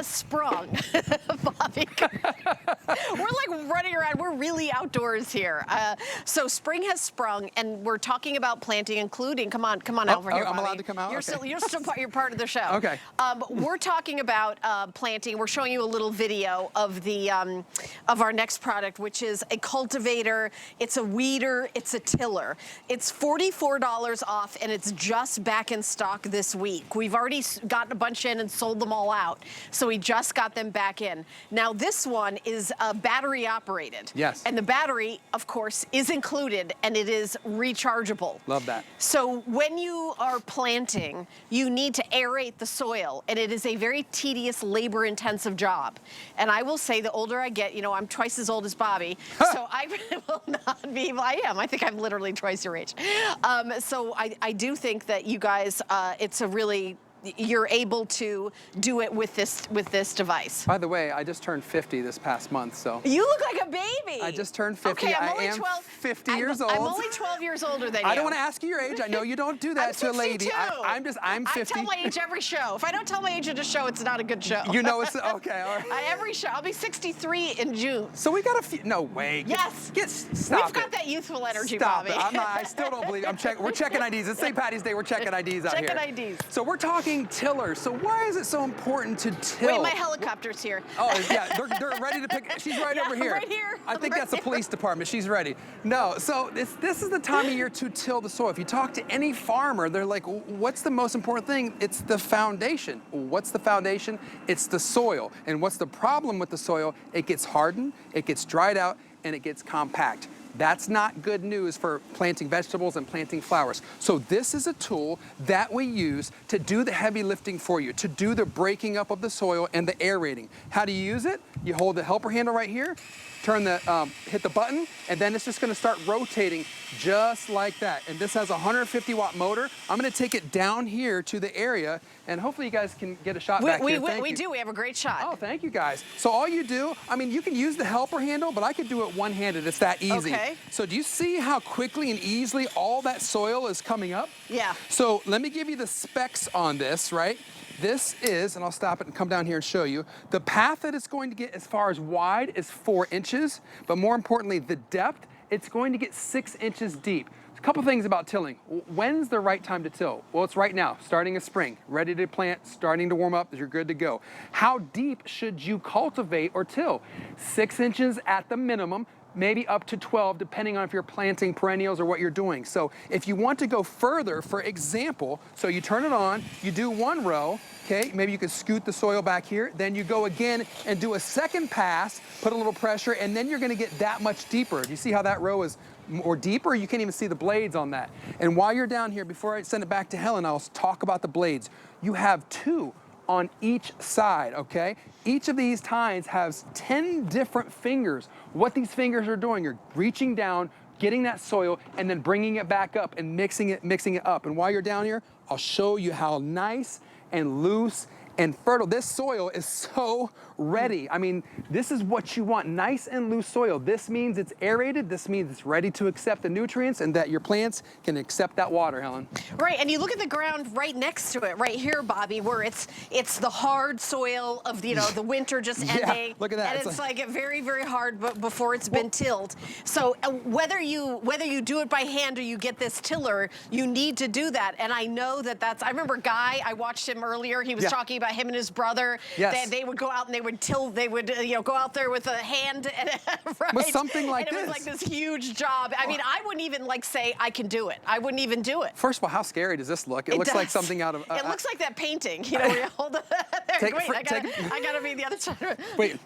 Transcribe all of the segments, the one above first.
Sprung, Bobby. We're like running around. We're really outdoors here. So spring has sprung, and we're talking about planting, including. Come on over here, Bobby. I'm allowed to come out. You're Okay. still you're part of the show. Okay. We're talking about planting. We're showing you a little video of the of our next product, which is a cultivator. It's a weeder. It's a tiller. It's $44 off, and it's just back in stock this week. We've already gotten a bunch in and sold them all out. So we just got them back in. Now this one is battery operated. Yes. And the battery, of course, is included, and it is rechargeable. Love that. So when you are planting, you need to aerate the soil, and it is a very tedious, labor-intensive job. And I will say, the older I get, you know, I'm twice as old as Bobby, so I will not be, I am. I think I'm literally twice your age. So I do think that you guys, it's a really, you're able to do it with this device. By the way, I just turned 50 this past month, so. You look like a baby. I just turned 50. Okay, I am 50 years old. I'm only 12 years older than you. I don't want to ask you your age. I know you don't do that to a lady. I'm 50. I tell my age every show. If I don't tell my age at a show, it's not a good show. You know it's, okay, all right. Every show. I'll be 63 in June. So we got a few, no way. Yes. Stop We've got that youthful energy, Stop Bobby. it. I still don't believe it. We're checking IDs. It's St. Patty's Day. We're checking IDs out here. Checking IDs. So we're talking tillers. So why is it so important to till? Wait, my helicopter's here. Oh, yeah, they're ready to pick. She's right over here. Right here. I think that's the police department. She's ready. No, so this is the time of year to till the soil. If you talk to any farmer, they're like, what's the most important thing? It's the foundation. What's the foundation? It's the soil. And what's the problem with the soil? It gets hardened, it gets dried out, and it gets compact. That's not good news for planting vegetables and planting flowers. So this is a tool that we use to do the heavy lifting for you, to do the breaking up of the soil and the aerating. How do you use it? You hold the helper handle right here, turn the, hit the button, and then it's just gonna start rotating just like that. And this has a 150-watt motor. I'm gonna take it down here to the area, and hopefully you guys can get a shot back here. We do, we have a great shot. Oh, thank you guys. So all you do, I mean, you can use the helper handle, but I could do it one-handed. It's that easy. Okay. So do you see how quickly and easily all that soil is coming up? Yeah. So let me give you the specs on this, right? This is, and I'll stop it and come down here and show you, the path that it's going to get as far as wide is 4 inches, but more importantly, the depth, it's going to get 6 inches deep. A couple things about tilling. When's the right time to till? Well, it's right now, starting in spring, ready to plant, starting to warm up, you're good to go. How deep should you cultivate or till? 6 inches at the minimum, maybe up to 12, depending on if you're planting perennials or what you're doing. So if you want to go further, for example, so you turn it on, you do 1 row, okay, maybe you could scoot the soil back here, then you go again and do a second pass, put a little pressure, and then you're gonna get that much deeper. Do you see how that row is more deeper? You can't even see the blades on that. And while you're down here, before I send it back to Helen, I'll talk about the blades. You have 2 on each side, okay? Each of these tines has 10 different fingers. What these fingers are doing, you're reaching down, getting that soil, and then bringing it back up and mixing it up. And while you're down here, I'll show you how nice and loose and fertile. This soil is so ready. I mean, this is what you want, nice and loose soil. This means it's aerated. This means it's ready to accept the nutrients and that your plants can accept that water, Helen. Right, and you look at the ground right next to it, right here, Bobby, where it's the hard soil of, you know, the winter just ending. Yeah, look at that. And it's like very, very hard before it's been tilled. So whether you do it by hand or you get this tiller, you need to do that. And I know that's, I remember Guy, I watched him earlier, he was talking about him and his brother. Yes. They would go out and they would till, they would, you know, go out there with a hand, and, right? With something like this. And it was like this huge job. I mean, I wouldn't even like say I can do it. I wouldn't even do it. First of all, how scary does this look? It looks like something out of... it looks like that painting, you know, where you hold it. Wait, I gotta be the other side. Wait.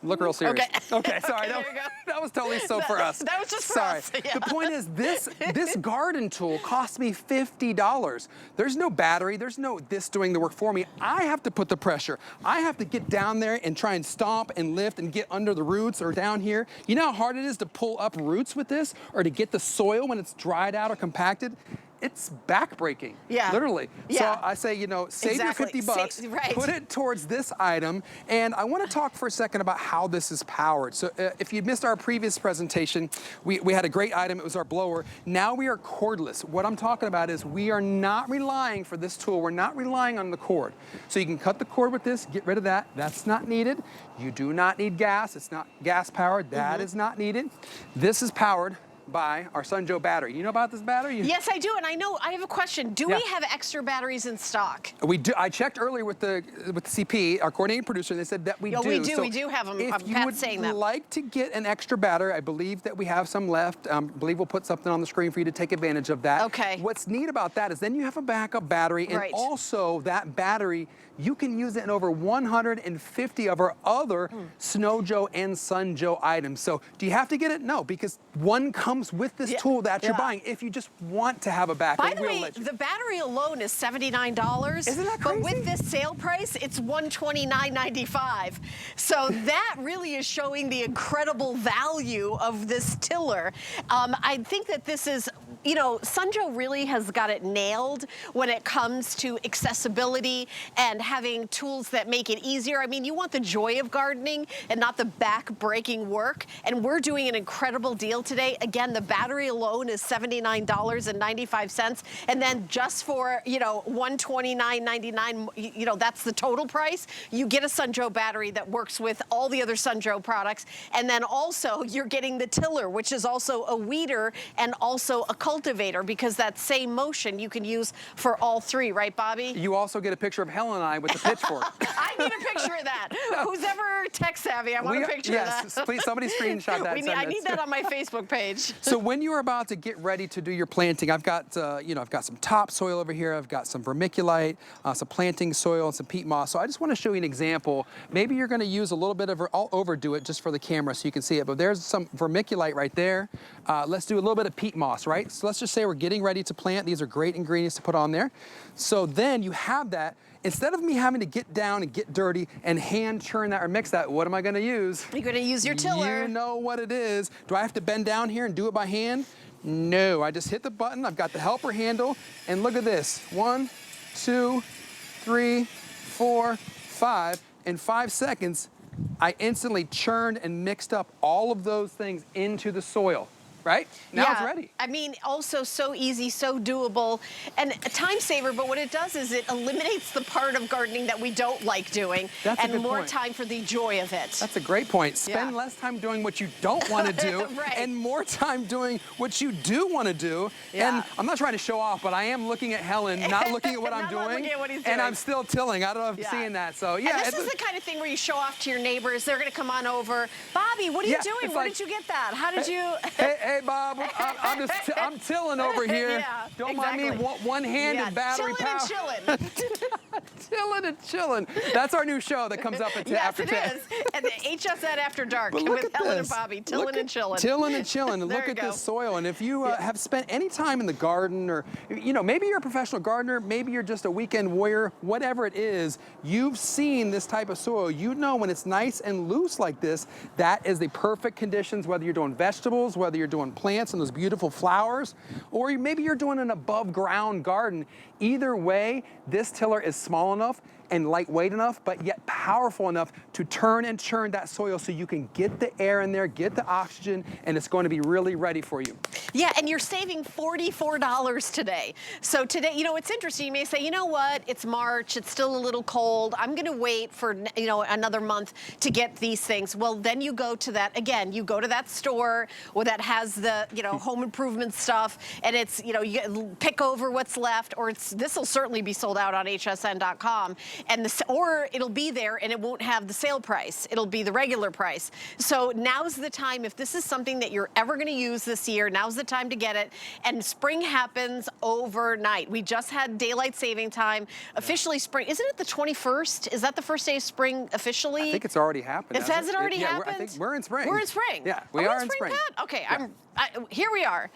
Look real serious. Okay, sorry. there you go. That was totally for us. That was just for sorry. us. Yeah. The point is, this garden tool cost me $50. There's no battery. There's no this doing the work for me. I have to put the pressure. I have to get down there and try and stomp and lift and get under the roots or down here. You know how hard it is to pull up roots with this or to get the soil when it's dried out or compacted? it's backbreaking, literally. Yeah. So I say, you know, save your 50 bucks, put it towards this item. And I want to talk for a second about how this is powered. So if you missed our previous presentation, we had a great item. It was our blower. Now we are cordless. What I'm talking about is we are not relying for this tool. We're not relying on the cord. So you can cut the cord with this, get rid of that. That's not needed. You do not need gas. It's not gas powered. That is not needed. This is powered by our Sunjoe battery. You know about this battery? Yes, I do, and I have a question. Do we have extra batteries in stock? We do. I checked earlier with the CP, our coordinating producer, and they said that we do. We do have them. If you would like to get an extra battery, I believe that we have some left. I believe we'll put something on the screen for you to take advantage of that. Okay. What's neat about that is then you have a backup battery, and also that battery, you can use it in over 150 of our other Snowjoe and Sunjoe items. So do you have to get it? No, because one comes with this tool that you're buying. If you just want to have a backup, by the way, the battery alone is $79. Isn't that crazy? But with this sale price, it's $129.95. So that really is showing the incredible value of this tiller. I think that this is, you know, Sunjoe really has got it nailed when it comes to accessibility and having tools that make it easier. I mean, you want the joy of gardening and not the back-breaking work, and we're doing an incredible deal today. Again, the battery alone is $79.95, and then just for, you know, $129.99, you know, that's the total price. You get a Sunjoe battery that works with all the other Sunjoe products, and then also you're getting the tiller, which is also a weeder and also a cultivator, because that same motion you can use for all three, right, Bobby? You also get a picture of Helen and I with the pitchfork. I need a picture of that. Who's ever tech savvy, I want a picture of that. Yes, please, somebody screenshot that. I need that on my Facebook page. So when you're about to get ready to do your planting, I've got, you know, I've got some topsoil over here. I've got some vermiculite, some planting soil, and some peat moss. So I just want to show you an example. Maybe you're going to use a little bit of, I'll overdo it just for the camera so you can see it, but there's some vermiculite right there. Let's do a little bit of peat moss, right? So let's just say we're getting ready to plant. These are great ingredients to put on there. So then you have that. Instead of me having to get down and get dirty and hand churn that or mix that, what am I going to use? You're going to use your tiller. You know what it is. Do I have to bend down here and do it by hand? No, I just hit the button. I've got the helper handle, and look at this. 1, 2, 3, 4, 5. In 5 seconds, I instantly churned and mixed up all of those things into the soil. Right? Now it's ready. I mean, also so easy, so doable, and a time saver, but what it does is it eliminates the part of gardening that we don't like doing, and more time for the joy of it. That's a great point. Spend less time doing what you don't want to do, and more time doing what you do want to do. And I'm not trying to show off, but I am looking at Helen, not looking at what I'm doing, and I'm still tilling. I don't know if you're seeing that. So yeah. And this is the kind of thing where you show off to your neighbors. They're going to come on over. Bobby, what are you doing? Where did you get that? How did you? Hey, Bob, I'm tilling over here. Don't mind me, one-handed battery power. Tilling and chilling. Tilling and chilling. That's our new show that comes up at after 10. Yes, it is. And the HSN After Dark with Helen and Bobby, tilling and chilling. Tilling and chilling. And look at this soil. And if you have spent any time in the garden, or you know, maybe you're a professional gardener, maybe you're just a weekend warrior, whatever it is, you've seen this type of soil. You know when it's nice and loose like this, that is the perfect conditions, whether you're doing vegetables, whether you're doing plants and those beautiful flowers, or maybe you're doing an above ground garden. Either way, this tiller is small enough and lightweight enough, but yet powerful enough to turn and churn that soil so you can get the air in there, get the oxygen, and it's going to be really ready for you. Yeah, and you're saving $44 today. So today, you know, it's interesting. You may say, you know what, it's March, it's still a little cold. I'm going to wait for, you know, another month to get these things. Well, then you go to that, again, you go to that store where that has the, you know, home improvement stuff, and it's, you know, you pick over what's left, or this will certainly be sold out on hsn.com. And or it'll be there and it won't have the sale price. It'll be the regular price. So now's the time, if this is something that you're ever going to use this year, now's the time to get it. And spring happens overnight. We just had daylight saving time. Officially spring, isn't it the 21st? Is that the first day of spring officially? I think it's already happened. Has it already happened? I think we're in spring. We're in spring. Yeah, we are in spring. Pat? Okay, here we are.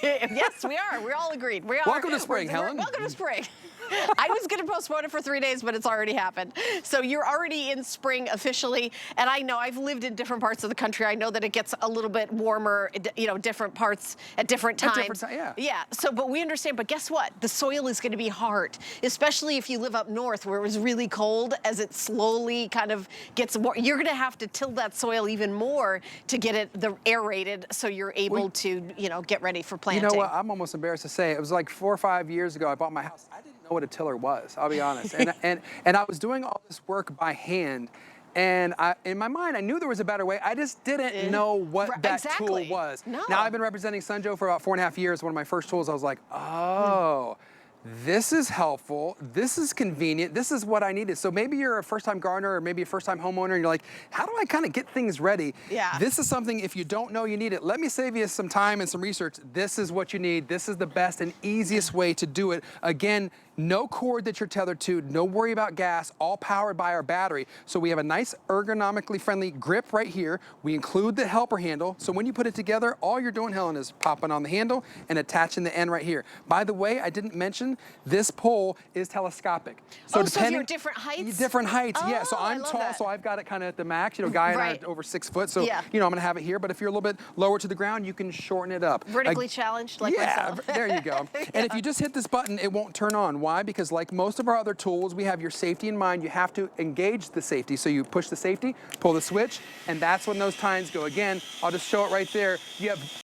Yes, we are. We're all agreed. We are. Welcome to spring, Helen. Welcome to spring. I was going to postpone it for 3 days, but it's already happened. So you're already in spring officially. And I know I've lived in different parts of the country. I know that it gets a little bit warmer, you know, different parts at different times. At different times, yeah. Yeah. So, but we understand. But guess what? The soil is going to be hard, especially if you live up north where it was really cold. As it slowly kind of gets more, you're going to have to till that soil even more to get it aerated, so you're able to, you know, get ready for planting. You know what? I'm almost embarrassed to say it was like 4 or 5 years ago. I bought my house. I didn't know what a tiller was. I'll be honest. And I was doing all this work by hand. And in my mind, I knew there was a better way. I just didn't know what that tool was. No. Now, I've been representing Sunjoe for about 4.5 years. One of my first tools, I was like, oh. This is helpful, this is convenient, this is what I needed. So maybe you're a first-time gardener or maybe a first-time homeowner and you're like, how do I kind of get things ready? Yeah. This is something, if you don't know you need it, let me save you some time and some research. This is what you need. This is the best and easiest way to do it. Again, no cord that you're tethered to, no worry about gas, all powered by our battery. So we have a nice ergonomically friendly grip right here. We include the helper handle. So when you put it together, all you're doing, Helen, is popping on the handle and attaching the end right here. By the way, I didn't mention this pole is telescopic. So you're different heights? Different heights, yeah. So Oh, I I'm love tall, that. so I've got it kind of at the max. You know, Guy and I are over 6 foot, so Yeah. you know I'm gonna have it here. But if you're a little bit lower to the ground, you can shorten it up. Vertically challenged, like myself. There you go. And if you just hit this button, it won't turn on. Why? Because like most of our other tools, we have your safety in mind. You have to engage the safety. So you push the safety, pull the switch, and that's when those tines go. Again, I'll just show it right there. You have